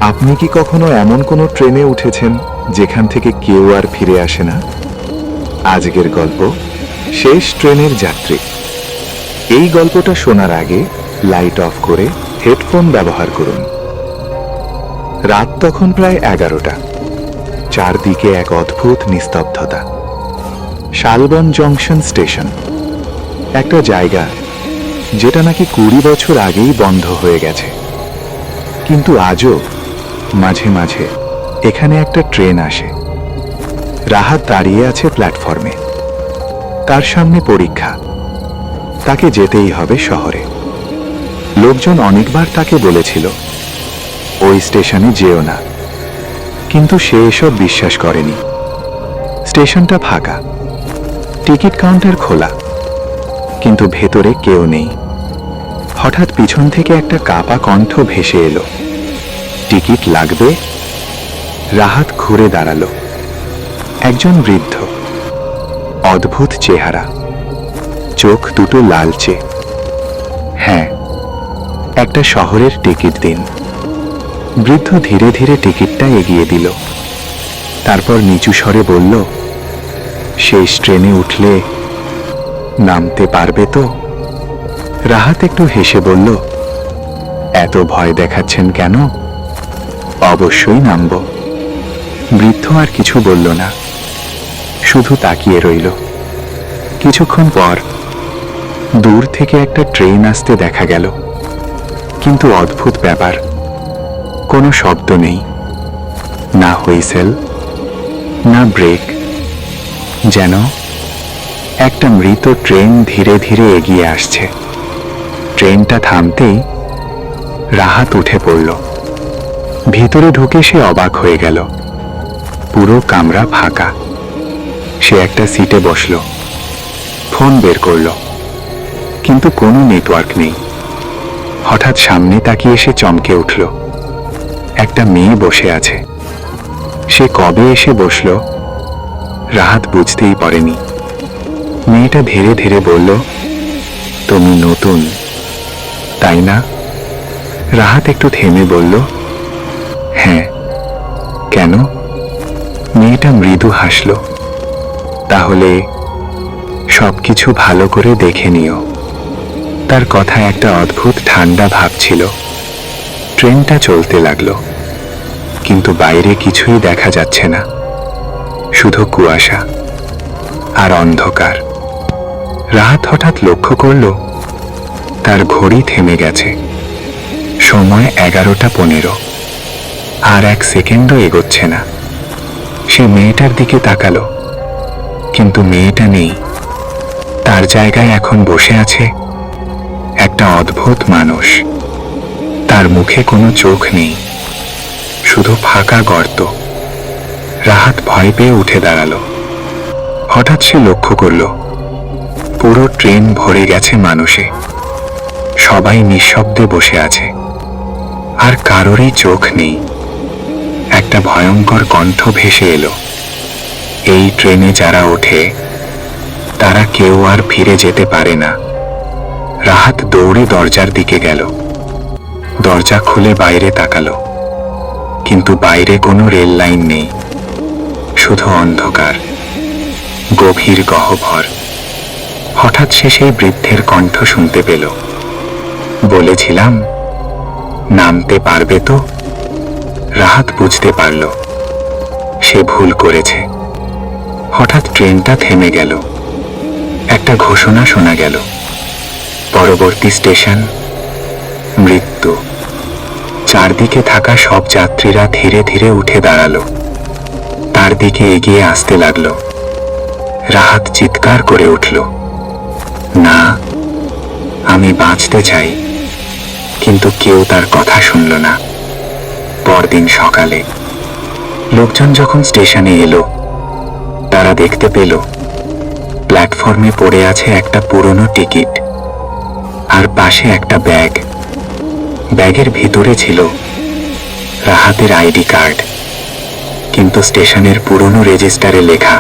আপনি কি কখনো এমন কোনো ট্রেনে উঠেছেন যেখান থেকে কেউ আর ফিরে আসে না? আজকের গল্প শেষ ট্রেনের যাত্রী। এই গল্পটা শোনার আগে লাইট অফ করে হেডফোন ব্যবহার করুন। রাত তখন প্রায় 11টা। চারদিকে এক অদ্ভুত নিস্তব্ধতা। শালবন জংশন স্টেশন, একটা জায়গা যেটা নাকি 20 বছর আগেই বন্ধ হয়ে গেছে, কিন্তু আজও মাঝে মাঝে এখানে একটা ট্রেন আসে। রাহাত দাঁড়িয়ে আছে প্ল্যাটফর্মে। তার সামনে পরীক্ষা, তাকে যেতেই হবে শহরে। লোকজন অনেকবার তাকে বলেছিল ওই স্টেশনে যেও না, কিন্তু সে এসব বিশ্বাস করেনি। স্টেশনটা ফাঁকা, টিকিট কাউন্টার খোলা, কিন্তু ভেতরে কেউ নেই। হঠাৎ পিছন থেকে একটা কাপা কণ্ঠ ভেসে এলো, টিকিট লাগবে? রাহাত ঘুরে দাঁড়ালো। একজন বৃদ্ধ, অদ্ভুত চেহারা, চোখ দুটো লালচে। হ্যাঁ, একটা শহরের টিকিট দিন। বৃদ্ধ ধীরে ধীরে টিকিটটা এগিয়ে দিল। তারপর নিচু স্বরে বলল, শেষ ট্রেনে উঠলে নামতে পারবে তো? রাহাত একটু হেসে বলল, এত ভয় দেখাচ্ছেন কেন? অবশ্যই নামব। বৃদ্ধ আর কিছু বলল না, শুধু তাকিয়ে রইল। কিছুক্ষণ পর দূর থেকে একটা ট্রেন আসতে দেখা গেল, কিন্তু অদ্ভুত ব্যাপার, কোনো শব্দ নেই, না হুইসেল, না ব্রেক। যেন একটা মৃত ট্রেন ধীরে ধীরে এগিয়ে আসছে। ট্রেনটা থামতেই রাহাত উঠে পড়ল। ভিতরে ঢুকে সে অবাক হয়ে গেল। পুরো কামরা ফাঁকা। সে একটা সিটে বসল, ফোন বের করল, কিন্তু কোনো নেটওয়ার্ক নেই। হঠাৎ সামনে তাকিয়ে সে চমকে উঠল। একটা মেয়ে বসে আছে। সে কবে এসে বসল রাহাত বুঝতেই পারেনি। মেয়েটা ধীরে ধীরে বলল, তুমি নতুন, তাই না? রাহাত একটু থেমে বলল, হ্যাঁ। কেন? মেয়েটা মৃদু হাসল। তাহলে সবকিছু ভালো করে দেখে নিও। তার কথায় একটা অদ্ভুত ঠান্ডা ভাব ছিল। ট্রেনটা চলতে লাগলো, কিন্তু বাইরে কিছুই দেখা যাচ্ছে না, শুধু কুয়াশা আর অন্ধকার। রাহাত হঠাৎ লক্ষ্য করল তার ঘড়ি থেমে গেছে। সময় 11:15, আর 1 সেকেন্ডও এগোচ্ছে না। সে মেয়েটার দিকে তাকালো, কিন্তু মেয়েটা নেই। তার জায়গায় এখন বসে আছে একটা অদ্ভুত মানুষ। তার মুখে কোনো চোখ নেই, শুধু ফাঁকা গর্ত। রাহাত ভয় পেয়ে উঠে দাঁড়ালো। হঠাৎ সে লক্ষ্য করল পুরো ট্রেন ভরে গেছে মানুষে। সবাই নিঃশব্দে বসে আছে, আর কারোরই চোখ নেই। একটা ভয়ঙ্কর কণ্ঠ ভেসে এলো, এই ট্রেনে যারা ওঠে তারা কেউ আর ফিরে যেতে পারে না। রাহাত দৌড়ে দরজার দিকে গেল। দরজা খুলে বাইরে তাকালো, কিন্তু বাইরে কোনো রেল লাইন নেই, শুধু অন্ধকার, গভীর গহ্বর। হঠাৎ সে সেই বৃদ্ধের কণ্ঠ শুনতে পেল, বলেছিলাম নামতে পারবে তো? রাহাত বুঝতে পারল সে ভুল করেছে। হঠাৎ ট্রেনটা থেমে গেল। একটা ঘোষণা শোনা গেল, পরবর্তী স্টেশন মৃত্যু। চারদিকে থাকা সব যাত্রীরা ধীরে ধীরে উঠে দাঁড়ালো, তার দিকে এগিয়ে আসতে লাগলো। রাহাত চিৎকার করে উঠল, না, আমি বাঁচতে চাই। কিন্তু কেউ তার কথা শুনল না। পরদিন সকালে লোকজন যখন স্টেশনে এলো, তারা দেখতে পেল প্ল্যাটফর্মে পড়ে আছে একটা পুরনো টিকিট, আর পাশে একটা ব্যাগ। ব্যাগের ভিতরে ছিল রাহাতের আইডি কার্ড, কিন্তু স্টেশনের পুরনো রেজিস্টারে লেখা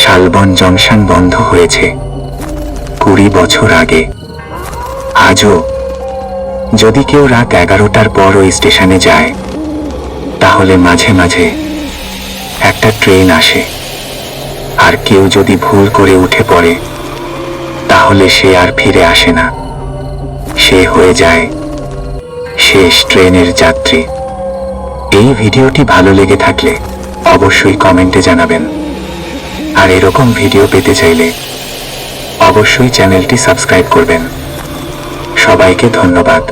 শালবন জংশন বন্ধ হয়েছে 20 বছর আগে। আজও যদি কেউ রাত 11টার পর ওই স্টেশনে যায়, তাহলে মাঝে মাঝে একটা ট্রেন আসে, আর কেউ যদি ভুল করে উঠে পড়ে তাহলে সে আর ফিরে আসে না। সে হয়ে যায় শেষ ট্রেনের যাত্রী। এই ভিডিওটি ভালো লেগে থাকলে অবশ্যই কমেন্টে জানাবেন। আর এরকম ভিডিও পেতে চাইলে অবশ্যই চ্যানেলটি সাবস্ক্রাইব করবেন। সবাইকে ধন্যবাদ।